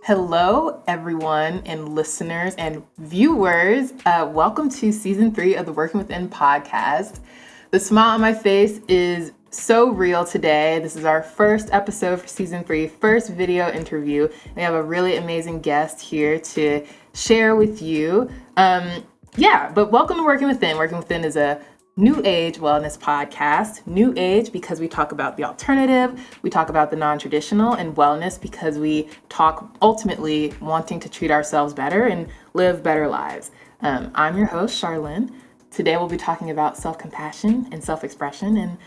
Hello, everyone, and listeners and viewers. Welcome to season 3 of the Working Within podcast. The smile on my face is so real today. This is our first episode for season 3, first video interview. We have a really amazing guest here to share with you. But welcome to Working Within. Working Within is a New Age Wellness podcast. New Age because we talk about the alternative, we talk about the non-traditional, and wellness because we talk ultimately wanting to treat ourselves better and live better lives. I'm your host, Charlyn. Today we'll be talking about self-compassion and self-expression.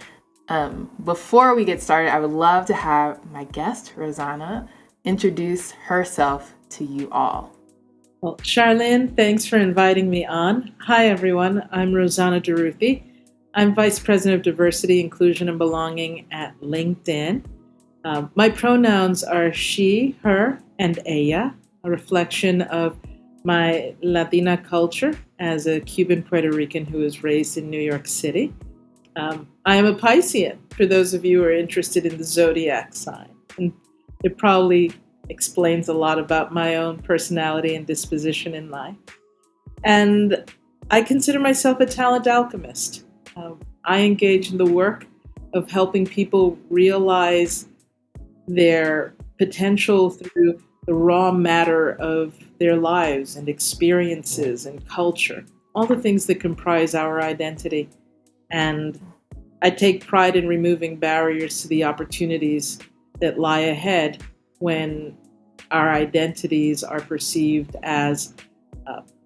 And before we get started, I would love to have my guest, Rosanna, introduce herself to you all. Well, Charlyn, thanks for inviting me on. Hi, everyone. I'm Rosanna Durruthy. I'm Vice President of Diversity, Inclusion, and Belonging at LinkedIn. My pronouns are she, her, and ella, a reflection of my Latina culture as a Cuban Puerto Rican who was raised in New York City. I am a Piscean, for those of you who are interested in the zodiac sign. And it probably explains a lot about my own personality and disposition in life. And I consider myself a talent alchemist. I engage in the work of helping people realize their potential through the raw matter of their lives and experiences and culture, all the things that comprise our identity. And I take pride in removing barriers to the opportunities that lie ahead when our identities are perceived as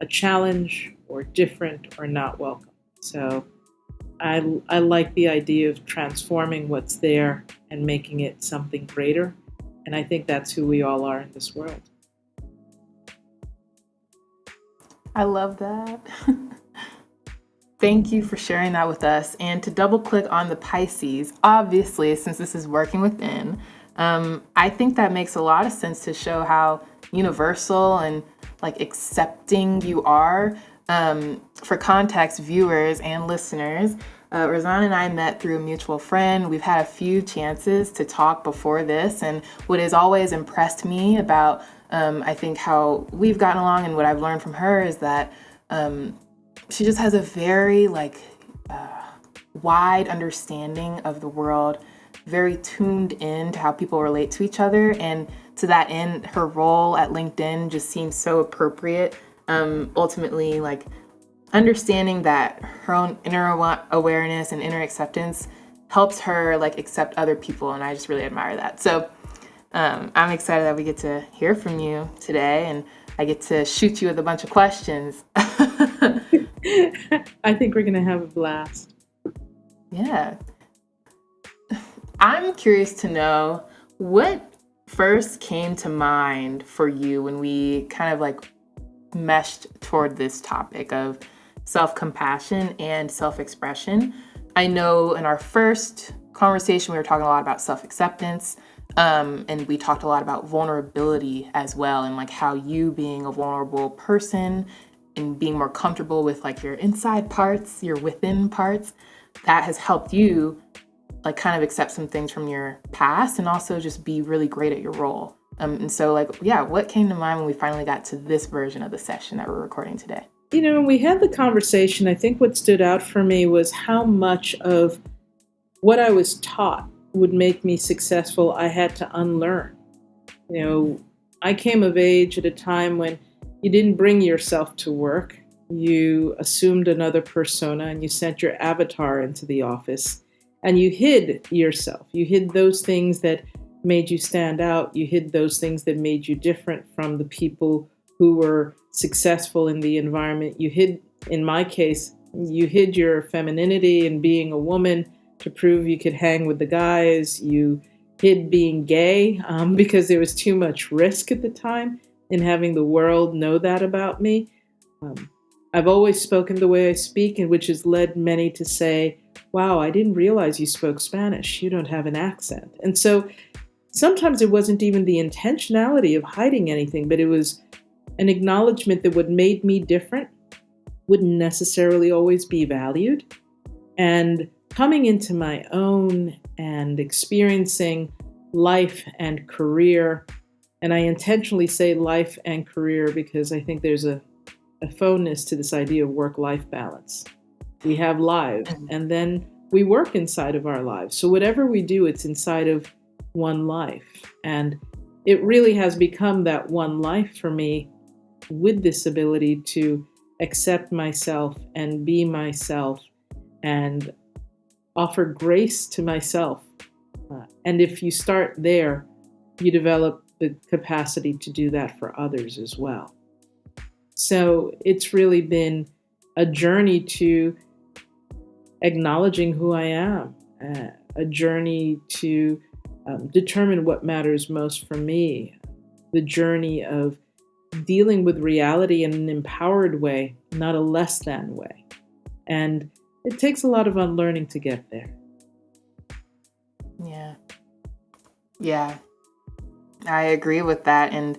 a challenge or different or not welcome. So I like the idea of transforming what's there and making it something greater. And I think that's who we all are in this world. I love that. Thank you for sharing that with us. And to double click on the Pisces, obviously, since this is Working Within, I think that makes a lot of sense to show how universal and like accepting you are. For context, viewers and listeners, Rosanna and I met through a mutual friend. We've had a few chances to talk before this, and what has always impressed me about, I think, how we've gotten along and what I've learned from her is that she just has a very wide understanding of the world, very tuned in to how people relate to each other. And to that end, her role at LinkedIn just seems so appropriate. Ultimately, understanding that her own inner awareness and inner acceptance helps her accept other people. And I just really admire that. So I'm excited that we get to hear from you today, and I get to shoot you with a bunch of questions. I think we're going to have a blast. Yeah. I'm curious to know what first came to mind for you when we kind of meshed toward this topic of self-compassion and self-expression. I know in our first conversation, we were talking a lot about self-acceptance, and we talked a lot about vulnerability as well, and how you being a vulnerable person and being more comfortable with your inside parts, your within parts, that has helped you kind of accept some things from your past and also just be really great at your role. And so what came to mind when we finally got to this version of the session that we're recording today? When we had the conversation, I think what stood out for me was how much of what I was taught would make me successful I had to unlearn. I came of age at a time when you didn't bring yourself to work. You assumed another persona and you sent your avatar into the office. And you hid yourself. You hid those things that made you stand out. You hid those things that made you different from the people who were successful in the environment. You hid, in my case, you hid your femininity and being a woman to prove you could hang with the guys. You hid being gay because there was too much risk at the time in having the world know that about me. I've always spoken the way I speak, and which has led many to say, wow, I didn't realize you spoke Spanish. You don't have an accent. And so sometimes it wasn't even the intentionality of hiding anything, but it was an acknowledgement that what made me different wouldn't necessarily always be valued. And coming into my own and experiencing life and career And I intentionally say life and career because I think there's a fondness to this idea of work-life balance. We have lives, and then we work inside of our lives. So whatever we do, it's inside of one life. And it really has become that one life for me, with this ability to accept myself and be myself and offer grace to myself. And if you start there, you develop the capacity to do that for others as well. So it's really been a journey to acknowledging who I am, a journey to determine what matters most for me, the journey of dealing with reality in an empowered way, not a less than way. And it takes a lot of unlearning to get there. Yeah, I agree with that. And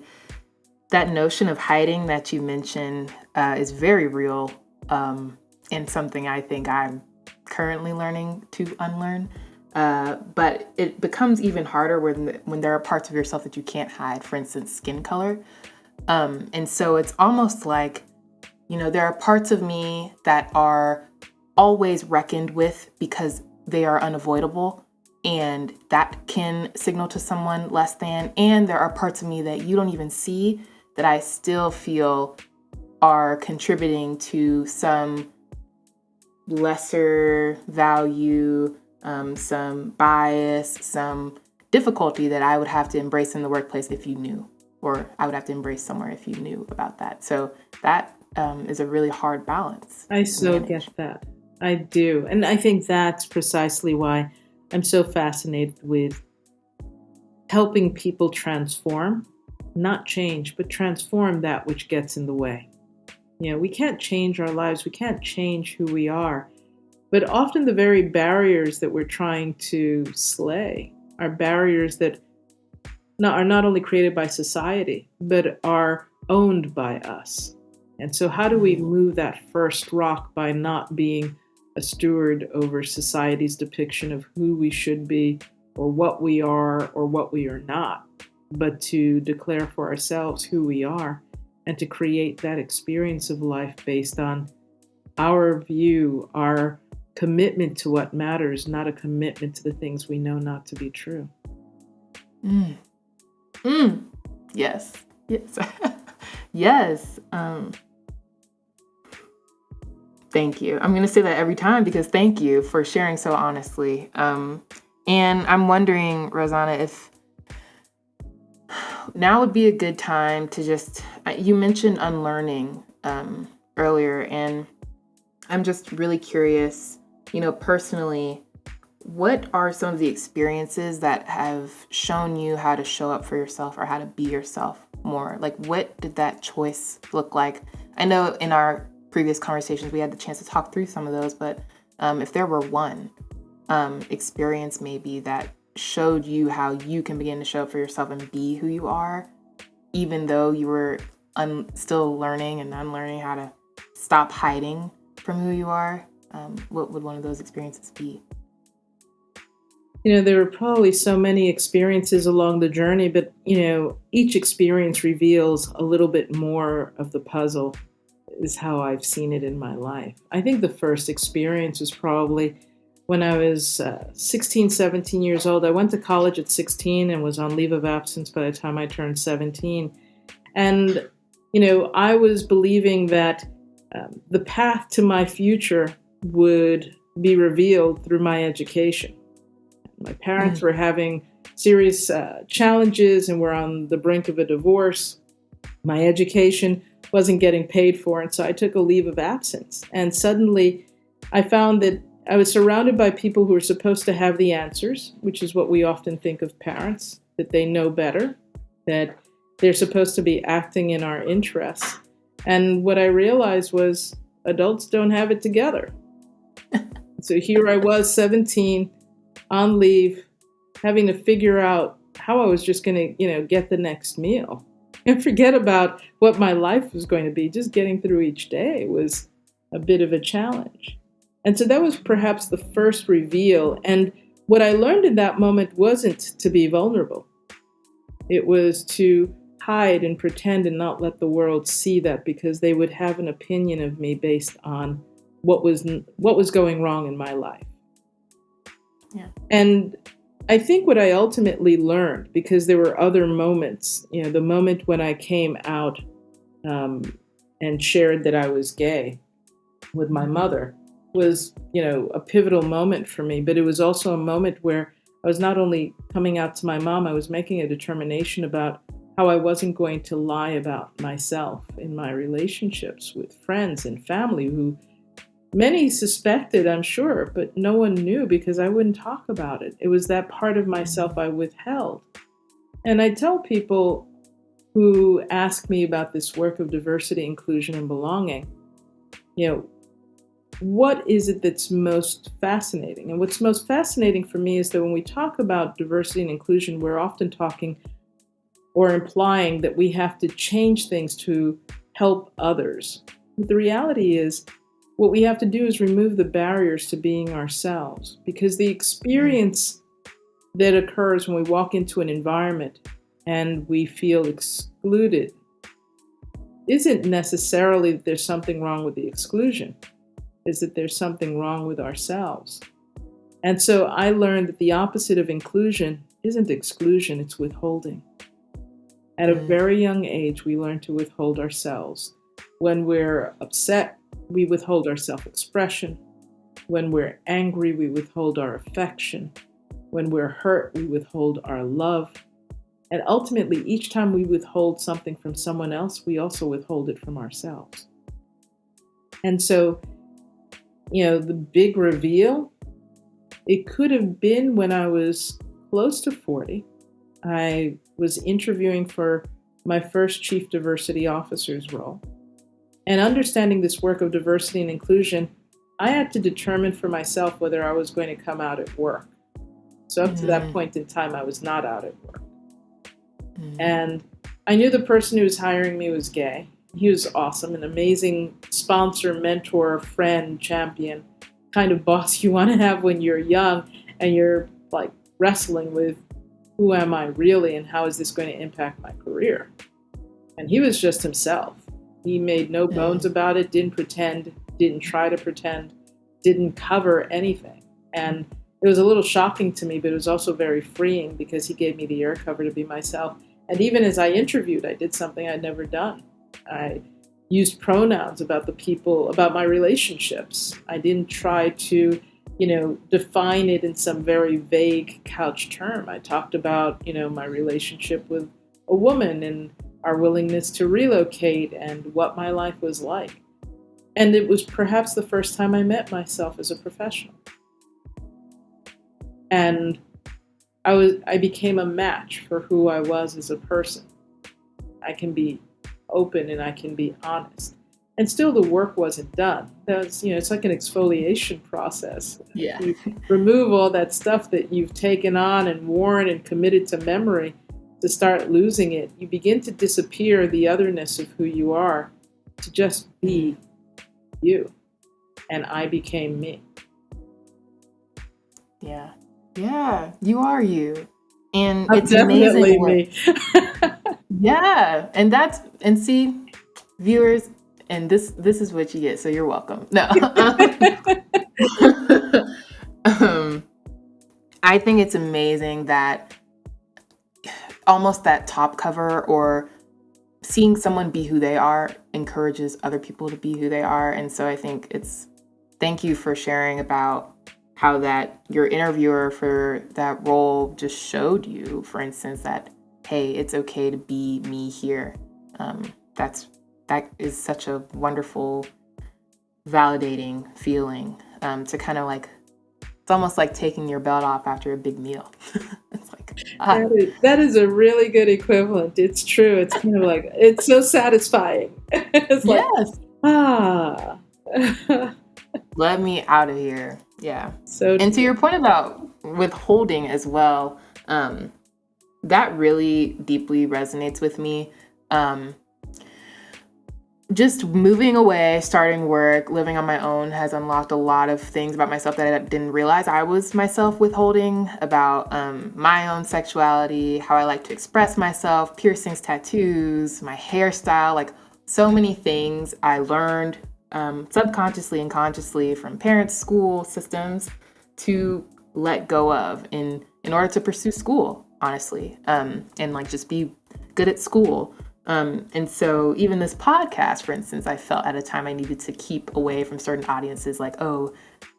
that notion of hiding that you mentioned is very real, and something I think I'm currently learning to unlearn. But it becomes even harder when there are parts of yourself that you can't hide, for instance, skin color. And so it's almost like, there are parts of me that are always reckoned with because they are unavoidable, and that can signal to someone less than. And there are parts of me that you don't even see that I still feel are contributing to some lesser value, some bias, some difficulty that I would have to embrace in the workplace if you knew, or I would have to embrace somewhere if you knew about that. So that is a really hard balance. I so get that. I do. And I think that's precisely why I'm so fascinated with helping people transform, not change, but transform that which gets in the way. We can't change our lives. We can't change who we are. But often the very barriers that we're trying to slay are barriers that are not only created by society, but are owned by us. And so how do we move that first rock by not being a steward over society's depiction of who we should be or what we are or what we are not, but to declare for ourselves who we are and to create that experience of life based on our view, our commitment to what matters, not a commitment to the things we know not to be true. Yes. Yes. Thank you. I'm going to say that every time because thank you for sharing so honestly. And I'm wondering, Rosanna, if now would be a good time to just, you mentioned unlearning earlier, and I'm just really curious, personally, what are some of the experiences that have shown you how to show up for yourself or how to be yourself more? Like, what did that choice look like? I know in our previous conversations, we had the chance to talk through some of those, but if there were one experience maybe that showed you how you can begin to show up for yourself and be who you are, even though you were still learning and unlearning how to stop hiding from who you are, what would one of those experiences be? There were probably so many experiences along the journey, but, each experience reveals a little bit more of the puzzle, is how I've seen it in my life. I think the first experience was probably when I was 16, 17 years old. I went to college at 16 and was on leave of absence by the time I turned 17. And, I was believing that the path to my future would be revealed through my education. My parents were having serious challenges and were on the brink of a divorce. My education wasn't getting paid for, and so I took a leave of absence. And suddenly I found that I was surrounded by people who were supposed to have the answers, which is what we often think of parents, that they know better, that they're supposed to be acting in our interests. And what I realized was adults don't have it together. So here I was, 17, on leave, having to figure out how I was just going to, get the next meal and forget about what my life was going to be. Just getting through each day was a bit of a challenge. And so that was perhaps the first reveal. And what I learned in that moment wasn't to be vulnerable. It was to hide and pretend and not let the world see that, because they would have an opinion of me based on what was going wrong in my life. Yeah. And I think what I ultimately learned, because there were other moments, the moment when I came out and shared that I was gay with my mother was, a pivotal moment for me. But it was also a moment where I was not only coming out to my mom, I was making a determination about how I wasn't going to lie about myself in my relationships with friends and family, who many suspected, I'm sure, but no one knew because I wouldn't talk about it. It was that part of myself I withheld. And I tell people who ask me about this work of diversity, inclusion, and belonging, what is it that's most fascinating? And what's most fascinating for me is that when we talk about diversity and inclusion, we're often talking or implying that we have to change things to help others. But the reality is, what we have to do is remove the barriers to being ourselves, because the experience that occurs when we walk into an environment and we feel excluded isn't necessarily that there's something wrong with the exclusion, is that there's something wrong with ourselves. And so I learned that the opposite of inclusion isn't exclusion, it's withholding. At a very young age, we learn to withhold ourselves. When we're upset, we withhold our self-expression. When we're angry, we withhold our affection. When we're hurt, we withhold our love. And ultimately, each time we withhold something from someone else, we also withhold it from ourselves. And so, the big reveal, it could have been when I was close to 40. I was interviewing for my first Chief Diversity Officer's role. And understanding this work of diversity and inclusion, I had to determine for myself whether I was going to come out at work. So up to that point in time, I was not out at work. And I knew the person who was hiring me was gay. He was awesome, an amazing sponsor, mentor, friend, champion, kind of boss you want to have when you're young and you're like wrestling with, who am I really and how is this going to impact my career? And he was just himself. He made no bones about it, didn't pretend, didn't try to pretend, didn't cover anything. And it was a little shocking to me, but it was also very freeing because he gave me the air cover to be myself. And even as I interviewed, I did something I'd never done. I used pronouns about the people, about my relationships. I didn't try to, define it in some very vague couch term. I talked about, my relationship with a woman and our willingness to relocate and what my life was like. And it was perhaps the first time I met myself as a professional. And I became a match for who I was as a person. I can be open and I can be honest. And still the work wasn't done. That's, it's like an exfoliation process. Yeah. You remove all that stuff that you've taken on and worn and committed to memory to start losing it. You begin to disappear the otherness of who you are to just be you. And I became me. Yeah. Yeah, you are you. And I'm it's definitely amazing. Me. Yeah. And see, viewers, and this is what you get, so you're welcome. No. I think it's amazing that almost that top cover or seeing someone be who they are encourages other people to be who they are. And so I think thank you for sharing about how that your interviewer for that role just showed you, for instance, that, hey, it's okay to be me here. That is such a wonderful, validating feeling, to kind of like, it's almost like taking your belt off after a big meal. It's like, that is a really good equivalent. It's true. It's kind of like, it's so satisfying. It's like, yes. Let me out of here. Yeah. So and to your point about withholding as well, that really deeply resonates with me. just moving away, starting work, living on my own has unlocked a lot of things about myself that I didn't realize I was myself withholding about my own sexuality, how I like to express myself, piercings, tattoos, my hairstyle, like so many things I learned subconsciously and consciously from parents, school systems to let go of in order to pursue school, honestly, and like just be good at school. And so even this podcast, for instance, I felt at a time I needed to keep away from certain audiences, like, oh,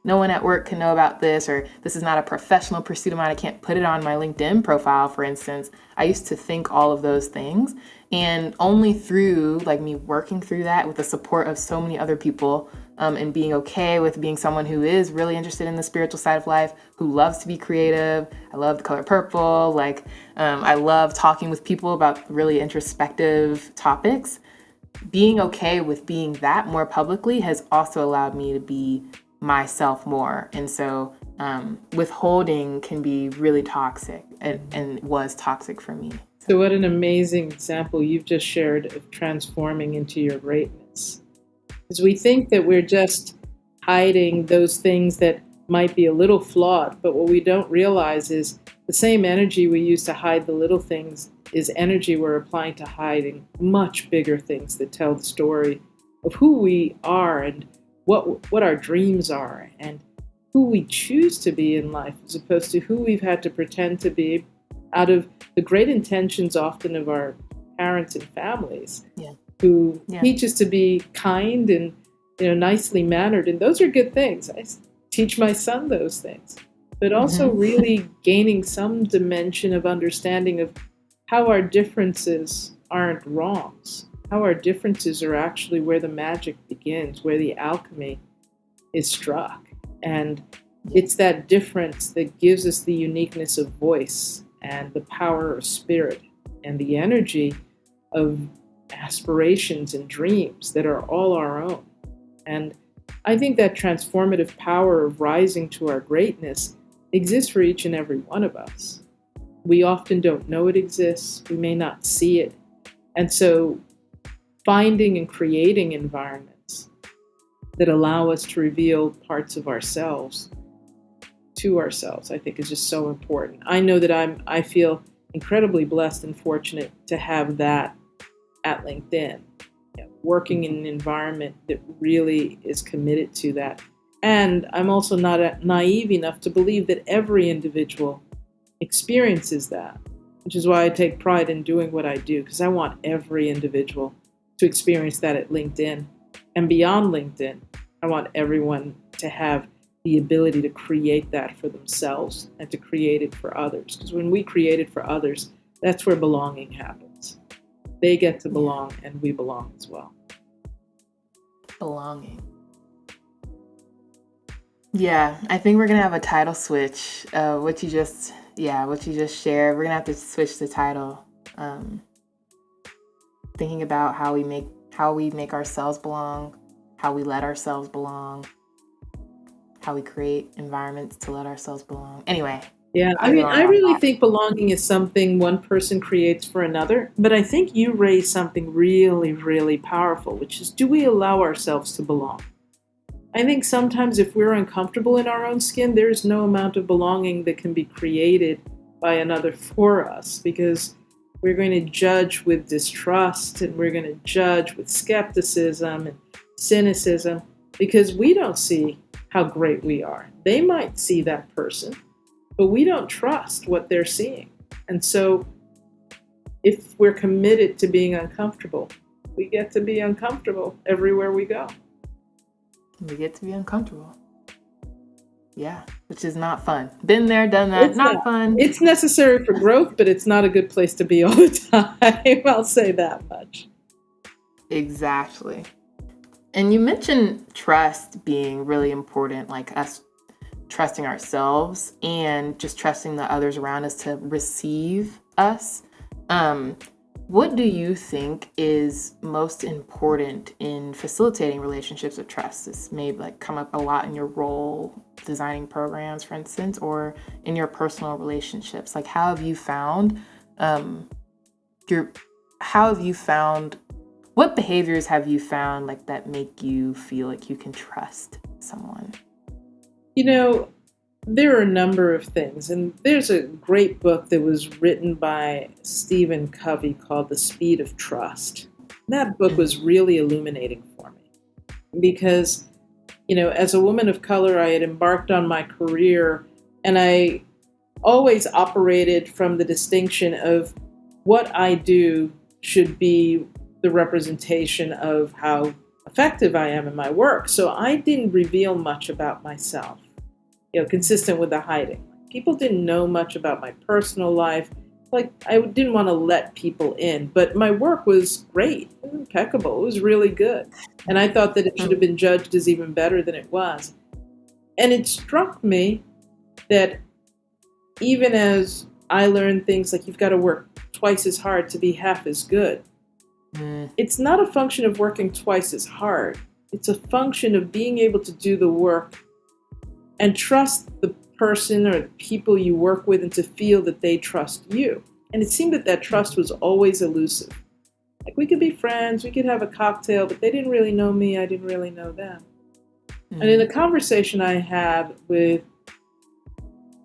no one at work can know about this, or this is not a professional pursuit of mine. I can't put it on my LinkedIn profile, for instance. I used to think all of those things. And only through like me working through that with the support of so many other people, and being okay with being someone who is really interested in the spiritual side of life, who loves to be creative. I love the color purple. Like, I love talking with people about really introspective topics. Being okay with being that more publicly has also allowed me to be myself more. And so withholding can be really toxic, and was toxic for me. So what an amazing example you've just shared of transforming into your greatness. Because we think that we're just hiding those things that might be a little flawed, but what we don't realize is the same energy we use to hide the little things is energy we're applying to hiding much bigger things that tell the story of who we are and what our dreams are and who we choose to be in life, as opposed to who we've had to pretend to be out of the great intentions often of our parents and families. Yeah. Who Yeah. teach us to be kind and nicely mannered, and those are good things. I teach my son those things, but also really gaining some dimension of understanding of how our differences aren't wrongs, how our differences are actually where the magic begins, where the alchemy is struck, and it's that difference that gives us the uniqueness of voice and the power of spirit and the energy of aspirations and dreams that are all our own. And I think that transformative power of rising to our greatness exists for each and every one of us. We often don't know it exists, we may not see it. And so finding and creating environments that allow us to reveal parts of ourselves to ourselves, I think is just so important. I know that I feel incredibly blessed and fortunate to have that at LinkedIn, working in an environment that really is committed to that. And I'm also not naive enough to believe that every individual experiences that, which is why I take pride in doing what I do, because I want every individual to experience that at LinkedIn. And beyond LinkedIn, I want everyone to have the ability to create that for themselves and to create it for others. Because when we create it for others, that's where belonging happens. They get to belong, and we belong as well. Belonging. Yeah, I think we're gonna have a title switch. What you just shared. We're gonna have to switch the title. Thinking about how we make ourselves belong, how we let ourselves belong, how we create environments to let ourselves belong. Anyway. Yeah, I mean, I really think belonging is something one person creates for another, but I think you raised something really, really powerful, which is, do we allow ourselves to belong? I think sometimes if we're uncomfortable in our own skin, there's no amount of belonging that can be created by another for us, because we're going to judge with distrust, and we're going to judge with skepticism and cynicism, because we don't see how great we are. They might see that person, but we don't trust what they're seeing. And so if we're committed to being uncomfortable, we get to be uncomfortable everywhere we go. We get to be uncomfortable. Yeah, which is not fun. Been there, done that, not fun. It's necessary for growth, but it's not a good place to be all the time. I'll say that much. Exactly. And you mentioned trust being really important, like us trusting ourselves and just trusting the others around us to receive us. What do you think is most important in facilitating relationships of trust? This may like come up a lot in your role designing programs, for instance, or in your personal relationships. Like, how have you found What behaviors have you found like that make you feel like you can trust someone? There are a number of things, and there's a great book that was written by Stephen Covey called The Speed of Trust. That book was really illuminating for me because, as a woman of color, I had embarked on my career, and I always operated from the distinction of what I do should be the representation of how effective I am in my work. So I didn't reveal much about myself, consistent with the hiding. People didn't know much about my personal life. Like, I didn't want to let people in, but my work was great, impeccable. It was really good. And I thought that it should have been judged as even better than it was. And it struck me that even as I learned things like you've got to work twice as hard to be half as good, it's not a function of working twice as hard. It's a function of being able to do the work and trust the person or the people you work with and to feel that they trust you. And it seemed that trust was always elusive. Like, we could be friends, we could have a cocktail, but they didn't really know me, I didn't really know them. And in a conversation I had with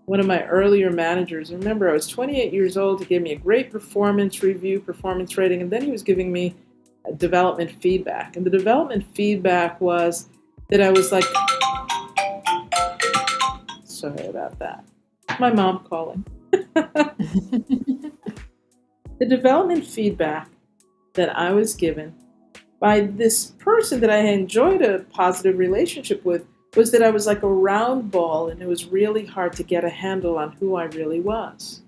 one of my earlier managers, remember I was 28 years old, he gave me a great performance review, performance rating, and then he was giving me a development feedback. And the development feedback was that I was like, sorry about that. My mom calling. The development feedback that I was given by this person that I had enjoyed a positive relationship with was that I was like a round ball and it was really hard to get a handle on who I really was.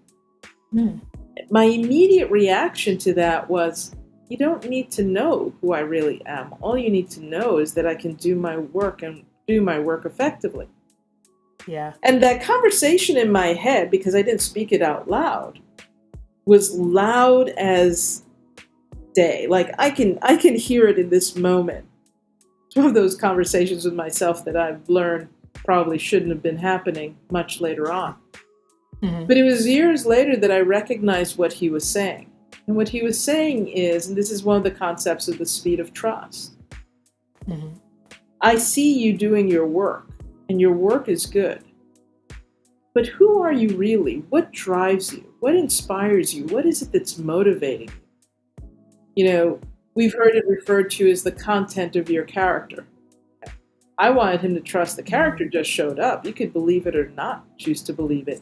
My immediate reaction to that was, you don't need to know who I really am. All you need to know is that I can do my work and do my work effectively. Yeah. And that conversation in my head, because I didn't speak it out loud, was loud as day. Like, I can hear it in this moment. It's one of those conversations with myself that I've learned probably shouldn't have been happening much later on. But it was years later that I recognized what he was saying. And what he was saying is, and this is one of the concepts of the speed of trust, I see you doing your work, and your work is good. But who are you really? What drives you? What inspires you? What is it that's motivating you? We've heard it referred to as the content of your character. I wanted him to trust the character just showed up. You could believe it or not choose to believe it.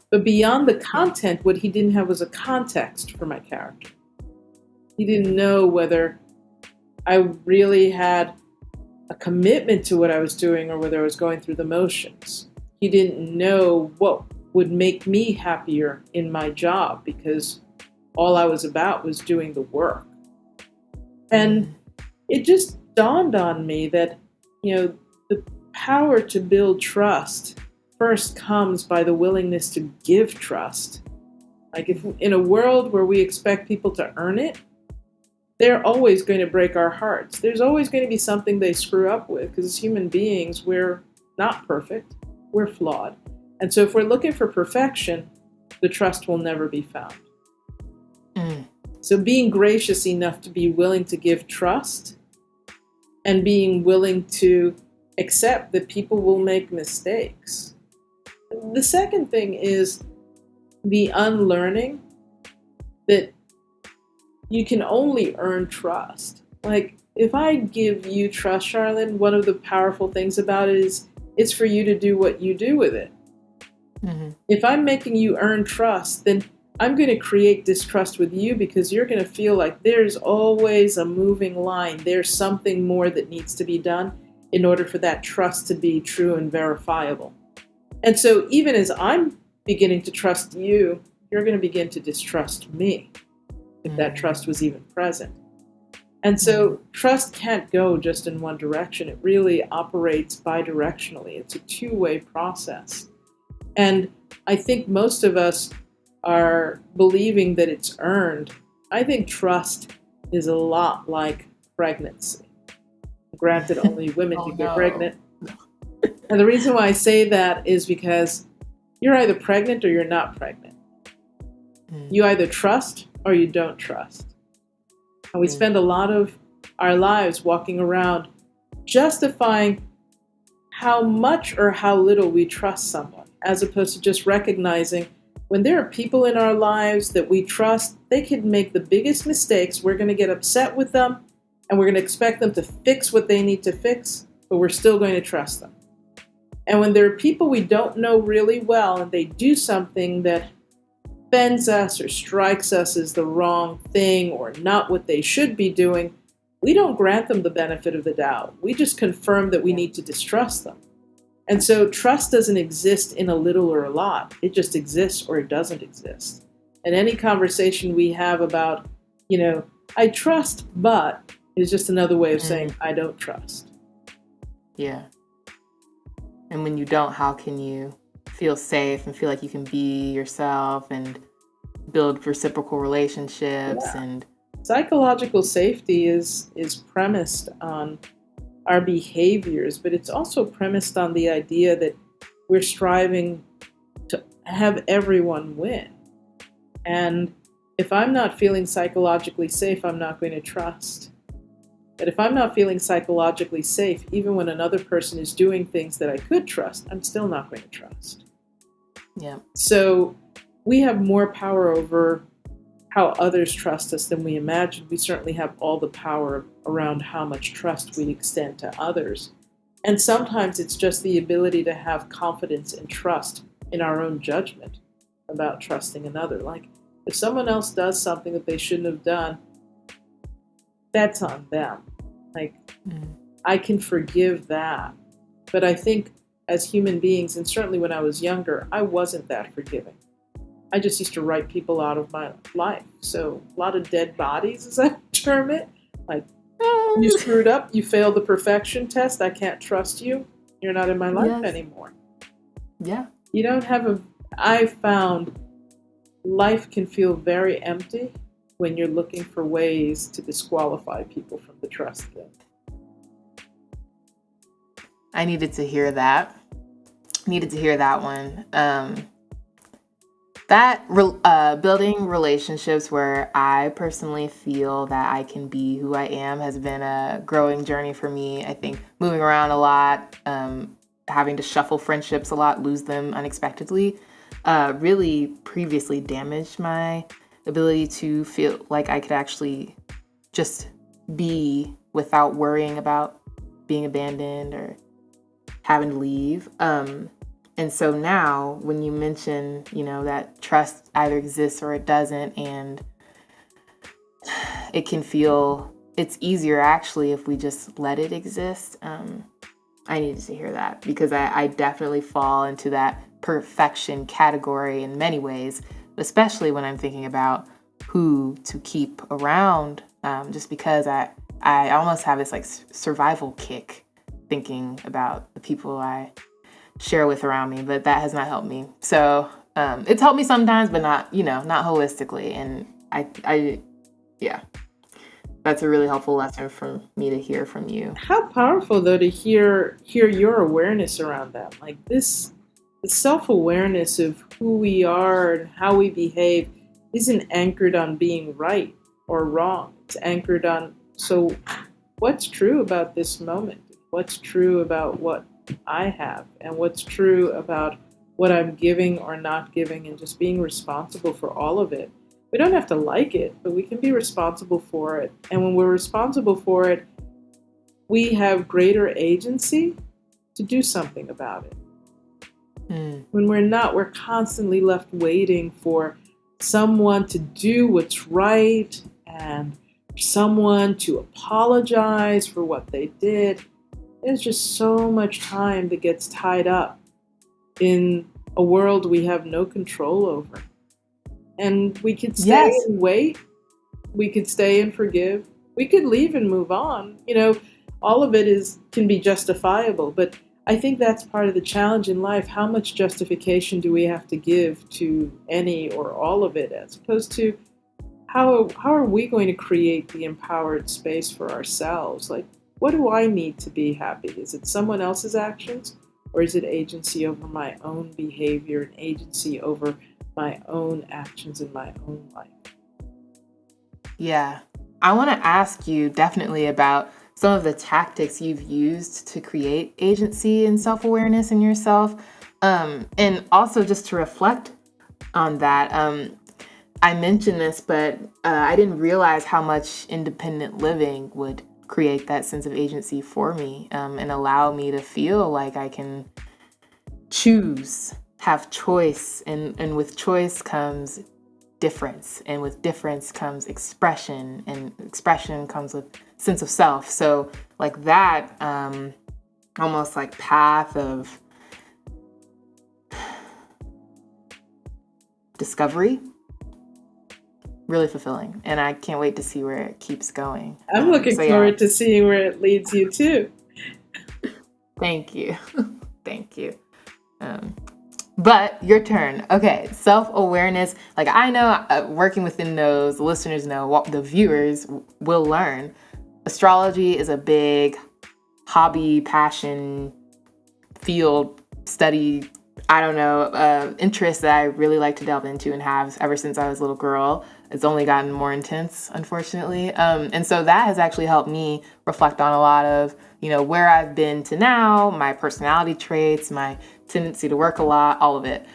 But beyond the content, what he didn't have was a context for my character. He didn't know whether I really had a commitment to what I was doing or whether I was going through the motions. He didn't know what would make me happier in my job because all I was about was doing the work. And it just dawned on me that, the power to build trust first comes by the willingness to give trust. Like, if in a world where we expect people to earn it, they're always going to break our hearts. There's always going to be something they screw up with because as human beings, we're not perfect. We're flawed. And so if we're looking for perfection, the trust will never be found. So being gracious enough to be willing to give trust and being willing to accept that people will make mistakes. The second thing is the unlearning that you can only earn trust. Like, if I give you trust, Charlyn, one of the powerful things about it is it's for you to do what you do with it. If I'm making you earn trust, then I'm going to create distrust with you because you're going to feel like there's always a moving line. There's something more that needs to be done in order for that trust to be true and verifiable. And so even as I'm beginning to trust you, you're going to begin to distrust me if that trust was even present. And so trust can't go just in one direction. It really operates bidirectionally. It's a two-way process. And I think most of us are believing that it's earned. I think trust is a lot like pregnancy. Granted, only women can get pregnant. And the reason why I say that is because you're either pregnant or you're not pregnant. You either trust or you don't trust. And we spend a lot of our lives walking around justifying how much or how little we trust someone, as opposed to just recognizing when there are people in our lives that we trust, they can make the biggest mistakes. We're going to get upset with them and we're going to expect them to fix what they need to fix, but we're still going to trust them. And when there are people we don't know really well and they do something that offends us or strikes us as the wrong thing or not what they should be doing, we don't grant them the benefit of the doubt. We just confirm that we need to distrust them. And so trust doesn't exist in a little or a lot. It just exists or it doesn't exist. And any conversation we have about, I trust, but is just another way of saying I don't trust. Yeah. And when you don't, how can you feel safe and feel like you can be yourself and build reciprocal relationships? Yeah. And psychological safety is premised on our behaviors, but it's also premised on the idea that we're striving to have everyone win. And if I'm not feeling psychologically safe, I'm not going to trust. But if I'm not feeling psychologically safe, even when another person is doing things that I could trust, I'm still not going to trust. Yeah. So we have more power over how others trust us than we imagine. We certainly have all the power around how much trust we extend to others. And sometimes it's just the ability to have confidence and trust in our own judgment about trusting another. Like, if someone else does something that they shouldn't have done, that's on them. Like, I can forgive that. But I think as human beings, and certainly when I was younger, I wasn't that forgiving. I just used to write people out of my life. So a lot of dead bodies, as I term it. Like, you screwed up, you failed the perfection test, I can't trust you, you're not in my life anymore. Yeah. You don't have I found life can feel very empty when you're looking for ways to disqualify people from the trust thing. I needed to hear that. One. Building relationships where I personally feel that I can be who I am has been a growing journey for me. I think moving around a lot, having to shuffle friendships a lot, lose them unexpectedly, really previously damaged my ability to feel like I could actually just be without worrying about being abandoned or having to leave. And so now when you mention, that trust either exists or it doesn't, and it can feel, it's easier actually if we just let it exist. I needed to hear that because I definitely fall into that perfection category in many ways, especially when I'm thinking about who to keep around, just because I almost have this like survival kick thinking about the people I share with around me, but that has not helped me. So it's helped me sometimes, but not holistically. And I that's a really helpful lesson for me to hear from you. How powerful though to hear your awareness around that. Like this, the self-awareness of who we are and how we behave isn't anchored on being right or wrong. It's anchored on, so what's true about this moment? What's true about what I have, and what's true about what I'm giving or not giving, and just being responsible for all of it. We don't have to like it, but we can be responsible for it. And when we're responsible for it, we have greater agency to do something about it. When we're not, we're constantly left waiting for someone to do what's right and someone to apologize for what they did. There's just so much time that gets tied up in a world we have no control over. And we could stay and wait. We could stay and forgive. We could leave and move on. All of it can be justifiable. But I think that's part of the challenge in life. How much justification do we have to give to any or all of it, as opposed to how are we going to create the empowered space for ourselves? Like, what do I need to be happy? Is it someone else's actions, or is it agency over my own behavior and agency over my own actions in my own life? Yeah. I want to ask you definitely about some of the tactics you've used to create agency and self-awareness in yourself. And also just to reflect on that. I mentioned this, but I didn't realize how much independent living would create that sense of agency for me, and allow me to feel like I can choose, have choice, and with choice comes difference, and with difference comes expression, and expression comes with sense of self. So like that, almost like path of discovery, really fulfilling, and I can't wait to see where it keeps going. I'm looking forward to seeing where it leads you too. Thank you. Thank you. But your turn. Okay, self-awareness. Like I know, working within those, the listeners know, what the viewers will learn. Astrology is a big hobby, passion, field, study, I don't know, interest that I really like to delve into and have ever since I was a little girl. It's only gotten more intense, unfortunately. And so that has actually helped me reflect on a lot of, where I've been to now, my personality traits, my tendency to work a lot, all of it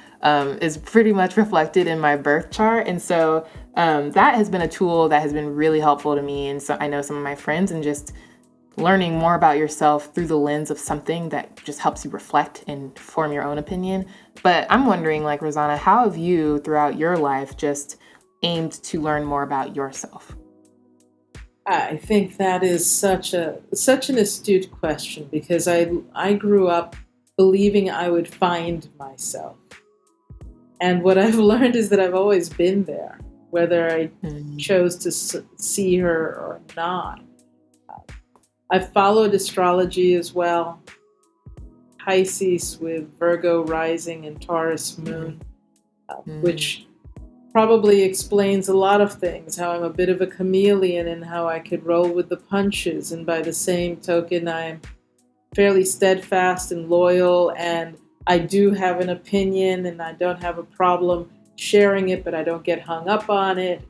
is pretty much reflected in my birth chart. And so that has been a tool that has been really helpful to me. And so I know some of my friends, and just learning more about yourself through the lens of something that just helps you reflect and form your own opinion. But I'm wondering, like, Rosanna, how have you throughout your life just aimed to learn more about yourself? I think that is such an astute question, because I grew up believing I would find myself. And what I've learned is that I've always been there, whether I chose to see her or not. I've followed astrology as well. Pisces with Virgo rising and Taurus moon, which probably explains a lot of things, how I'm a bit of a chameleon and how I could roll with the punches. And by the same token, I'm fairly steadfast and loyal, and I do have an opinion, and I don't have a problem sharing it, but I don't get hung up on it.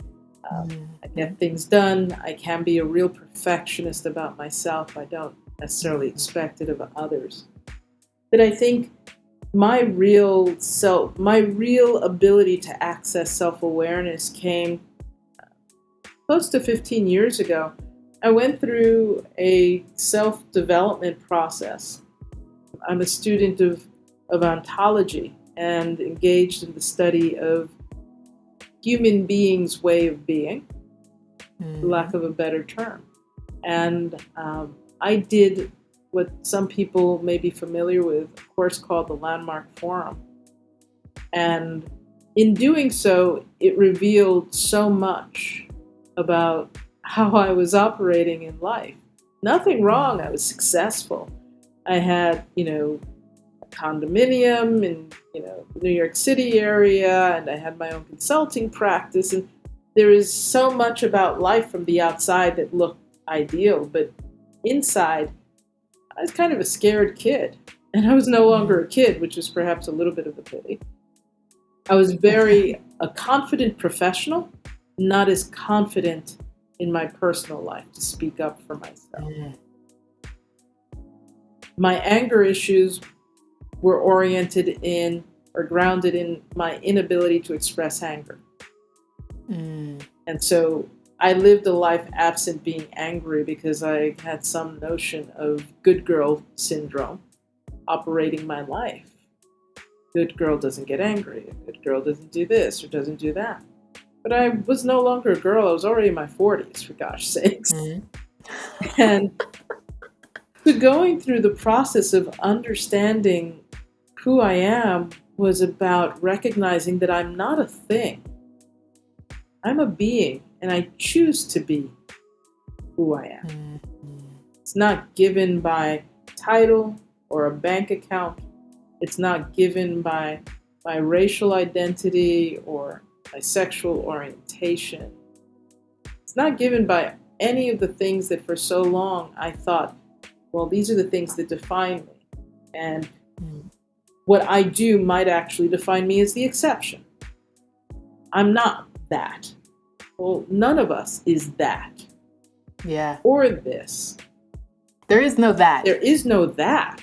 I get things done. I can be a real perfectionist about myself. I don't necessarily expect it of others. But I think my real ability to access self-awareness came close to 15 years ago. I went through a self-development process. I'm a student of ontology and engaged in the study of human beings' way of being, for lack of a better term. And I did what some people may be familiar with, a course called the Landmark Forum. And in doing so, it revealed so much about how I was operating in life. Nothing wrong. I was successful. I had, a condominium in, New York City area, and I had my own consulting practice. And there is so much about life from the outside that looked ideal, but inside, I was kind of a scared kid. And I was no longer a kid, which is perhaps a little bit of a pity. I was a confident professional, not as confident in my personal life to speak up for myself. My anger issues were oriented in or grounded in my inability to express anger. And so I lived a life absent being angry because I had some notion of good girl syndrome operating my life. Good girl doesn't get angry. A good girl doesn't do this or doesn't do that. But I was no longer a girl. I was already in my 40s, for gosh sakes. And so going through the process of understanding who I am was about recognizing that I'm not a thing. I'm a being, and I choose to be who I am. It's not given by title or a bank account. It's not given by my racial identity or my sexual orientation. It's not given by any of the things that for so long I thought, well, these are the things that define me. And what I do might actually define me as the exception. I'm not that. Well, none of us is that. Yeah. or this. There is no that. There is no that.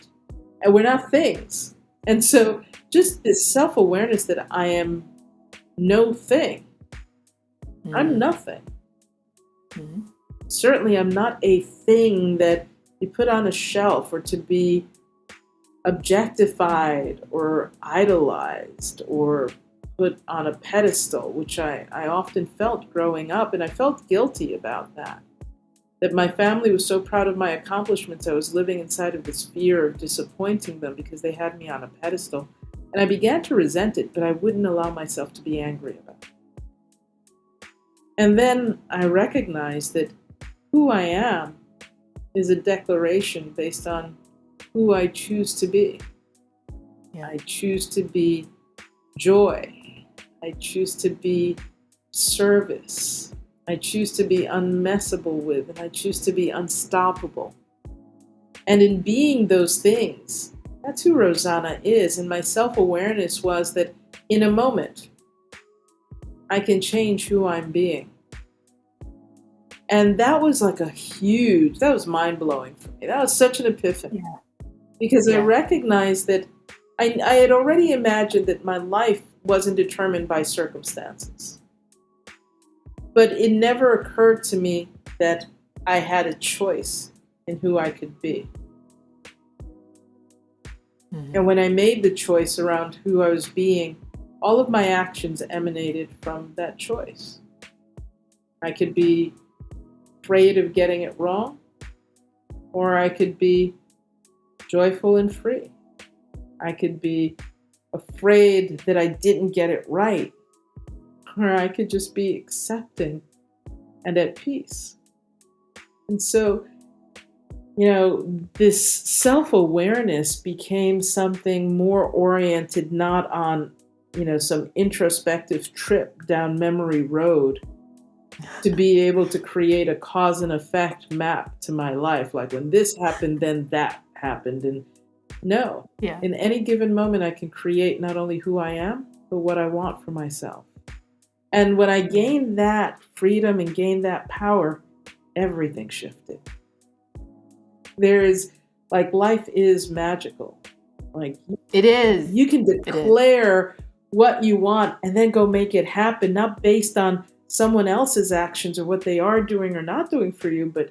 And we're not things. And so just this self-awareness that I am no thing. I'm nothing. Mm-hmm. Certainly I'm not a thing that you put on a shelf or to be objectified or idolized or put on a pedestal, which I often felt growing up, and I felt guilty about that. That my family was so proud of my accomplishments, I was living inside of this fear of disappointing them because they had me on a pedestal. And I began to resent it, but I wouldn't allow myself to be angry about it. And then I recognized that who I am is a declaration based on who I choose to be. Yeah. I choose to be joy. I choose to be service. I choose to be unmessable with, and I choose to be unstoppable. And in being those things, that's who Rosanna is. And my self-awareness was that in a moment, I can change who I'm being. And that was like that was mind-blowing for me. That was such an epiphany. Yeah. Because I recognized that I had already imagined that my life wasn't determined by circumstances. But it never occurred to me that I had a choice in who I could be. Mm-hmm. And when I made the choice around who I was being, all of my actions emanated from that choice. I could be afraid of getting it wrong, or I could be joyful and free. I could be afraid that I didn't get it right, or I could just be accepting and at peace. And so, this self-awareness became something more oriented not on, some introspective trip down memory road to be able to create a cause and effect map to my life. Like when this happened, then that happened. And no, in any given moment, I can create not only who I am, but what I want for myself. And when I gained that freedom and gained that power, everything shifted. Life is magical. Like it is. You can declare what you want and then go make it happen, not based on someone else's actions or what they are doing or not doing for you, but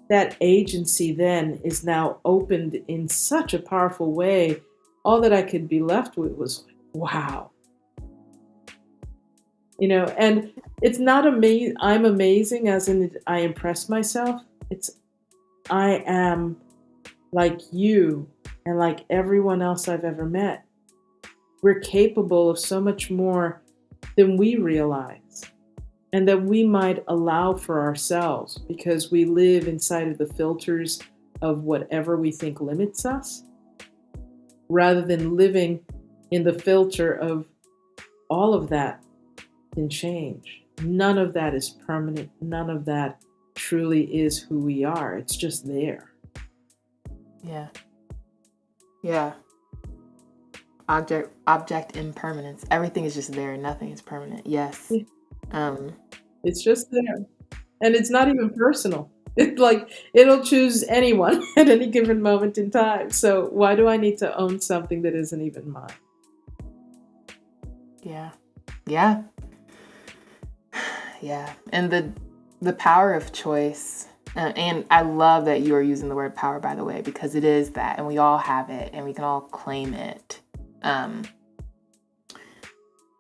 that agency then is now opened in such a powerful way. All that I could be left with was wow. And it's not amazing. I'm amazing as in I impress myself. It's I am like you and like everyone else I've ever met. We're capable of so much more than we realize, and that we might allow for ourselves because we live inside of the filters of whatever we think limits us, rather than living in the filter of all of that can change. None of that is permanent. None of that truly is who we are. It's just there. Yeah. Object impermanence. Everything is just there. Nothing is permanent. Yes. It's just there. And it's not even personal. It's like it'll choose anyone at any given moment in time. So why do I need to own something that isn't even mine? Yeah. And the power of choice. And I love that you are using the word power, by the way, because it is that, and we all have it, and we can all claim it. The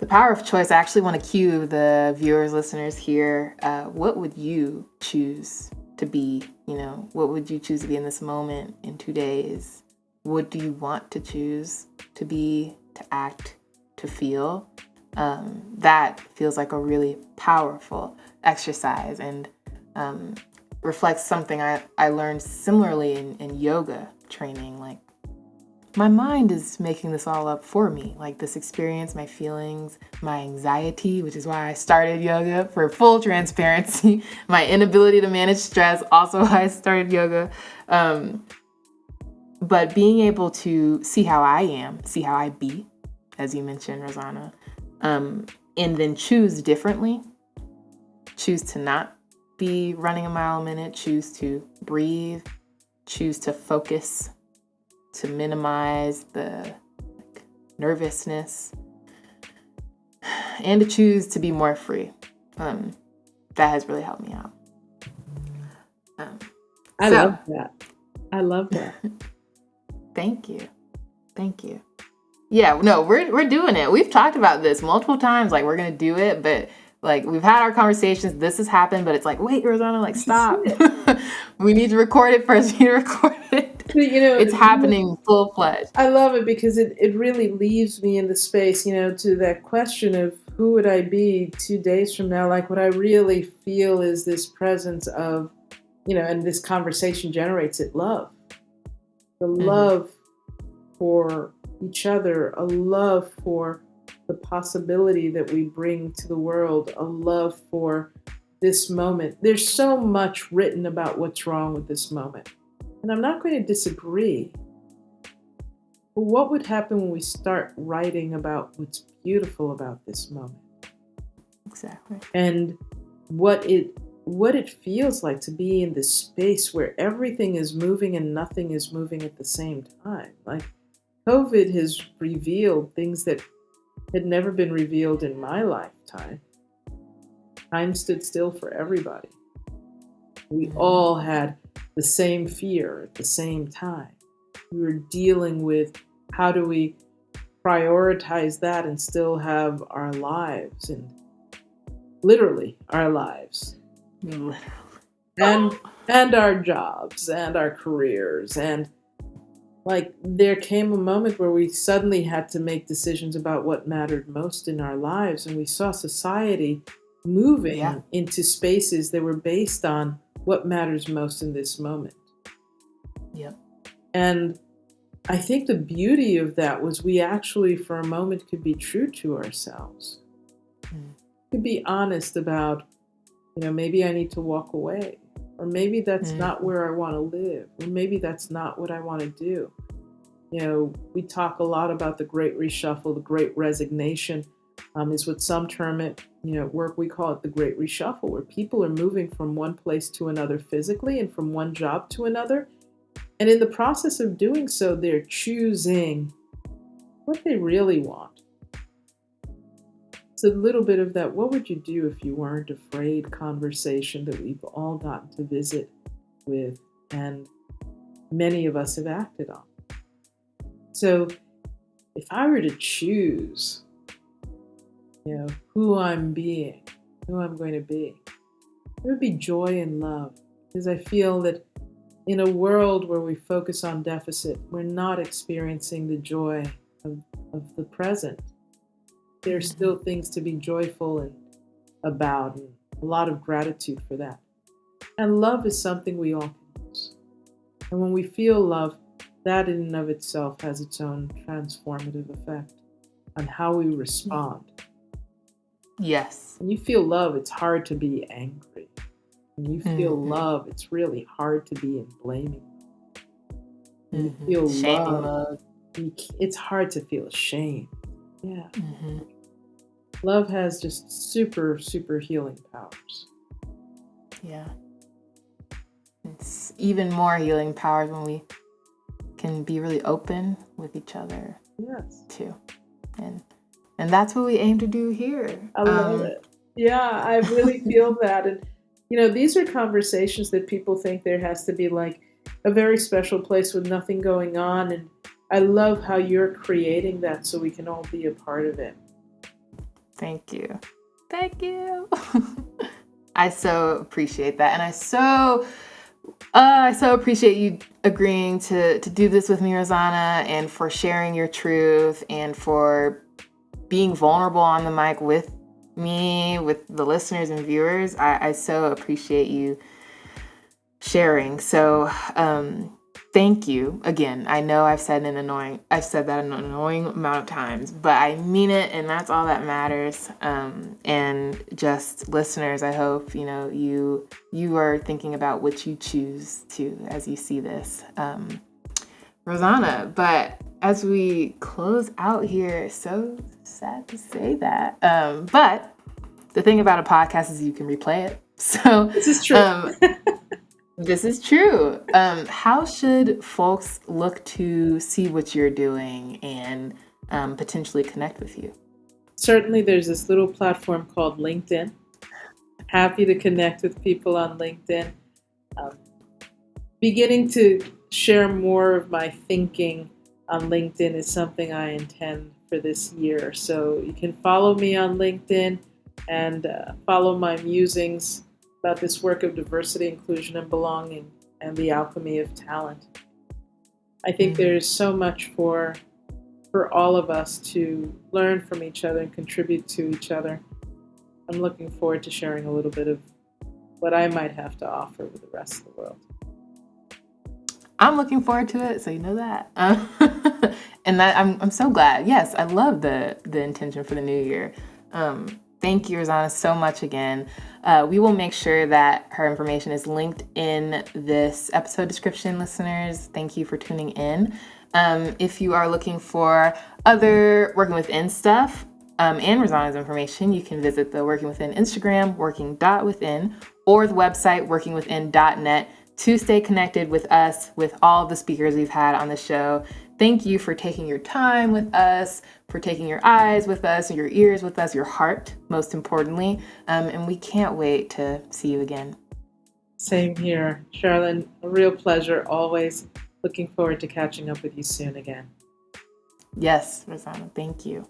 power of choice. I actually want to cue the viewers, listeners here. What would you choose to be? What would you choose to be in this moment, in 2 days? What do you want to choose to be, to act, to feel? That feels like a really powerful exercise, and reflects something I learned similarly in yoga training. Like, my mind is making this all up for me. Like this experience, my feelings, my anxiety, which is why I started yoga, for full transparency. My inability to manage stress, also why I started yoga. But being able to see how I am, see how I be, as you mentioned, Rosanna, and then choose differently, choose to not be running a mile a minute, choose to breathe, choose to focus, to minimize the nervousness, and to choose to be more free. That has really helped me out. I love that. I love that. Thank you. Yeah, no, we're doing it. We've talked about this multiple times. Like, we're gonna do it, but like, we've had our conversations. This has happened, but it's like, wait, Rosanna, like, stop. We need to record it first. We need to record it. It's happening full-fledged. I love it because it really leaves me in the space, to that question of who would I be 2 days from now? Like, what I really feel is this presence of, and this conversation generates it, love. The love for each other, a love for the possibility that we bring to the world, a love for this moment. There's so much written about what's wrong with this moment. And I'm not going to disagree. But what would happen when we start writing about what's beautiful about this moment? Exactly. And what it feels like to be in this space where everything is moving and nothing is moving at the same time. Like, COVID has revealed things that had never been revealed in my lifetime. Time stood still for everybody. We all had the same fear at the same time. We were dealing with how do we prioritize that and still have our lives, and literally our lives. And our jobs and our careers. And like, there came a moment where we suddenly had to make decisions about what mattered most in our lives. And we saw society moving into spaces that were based on what matters most in this moment. Yep. And I think the beauty of that was we actually, for a moment, could be true to ourselves. Could be honest about, maybe I need to walk away. Or maybe that's not where I want to live. Or maybe that's not what I want to do. We talk a lot about the great reshuffle, the great resignation, is what some term it. At work we call it the great reshuffle, where people are moving from one place to another physically and from one job to another. And in the process of doing so, they're choosing what they really want. It's a little bit of that, what would you do if you weren't afraid conversation that we've all gotten to visit with, and many of us have acted on. So if I were to choose, who I'm being, who I'm going to be, it would be joy and love. Because I feel that in a world where we focus on deficit, we're not experiencing the joy of the present. There's still things to be joyful and about, and a lot of gratitude for that. And love is something we all can use. And when we feel love, that in and of itself has its own transformative effect on how we respond. Yes. When you feel love, it's hard to be angry. When you feel love, it's really hard to be in blaming. When you feel love, it's hard to feel ashamed. Yeah. Love has just super, super healing powers. Yeah. It's even more healing powers when we can be really open with each other. Yes. Too. And that's what we aim to do here. I love it. Yeah, I really feel that. And, these are conversations that people think there has to be like a very special place with nothing going on. And I love how you're creating that so we can all be a part of it. Thank you. I so appreciate that. And I so appreciate you agreeing to do this with me, Rosanna, and for sharing your truth and for being vulnerable on the mic with me, with the listeners and viewers. I so appreciate you sharing. So, thank you again. I know I've said that an annoying amount of times, but I mean it, and that's all that matters. And just listeners, I hope you are thinking about what you choose to as you see this, Rosanna. But as we close out here, so sad to say that, but the thing about a podcast is you can replay it, So This is true. this is true. How should folks look to see what you're doing and potentially connect with you? Certainly, there's this little platform called LinkedIn. Happy to connect with people on LinkedIn. Beginning to share more of my thinking on LinkedIn is something I intend for this year. So you can follow me on LinkedIn and follow my musings about this work of diversity, inclusion, and belonging, and the alchemy of talent. I think there's so much for all of us to learn from each other and contribute to each other. I'm looking forward to sharing a little bit of what I might have to offer with the rest of the world. I'm looking forward to it, so you know that. And that I'm so glad. Yes, I love the intention for the new year. Thank you, Rosanna, so much again. We will make sure that her information is linked in this episode description, listeners. Thank you for tuning in. If you are looking for other Working Within stuff and Rosanna's information, you can visit the Working Within Instagram, working.within, or the website, workingwithin.net, to stay connected with us, with all the speakers we've had on the show. Thank you for taking your time with us, for taking your eyes with us, your ears with us, your heart, most importantly. And we can't wait to see you again. Same here. Charlyn, a real pleasure always. Looking forward to catching up with you soon again. Yes, Rosanna, thank you.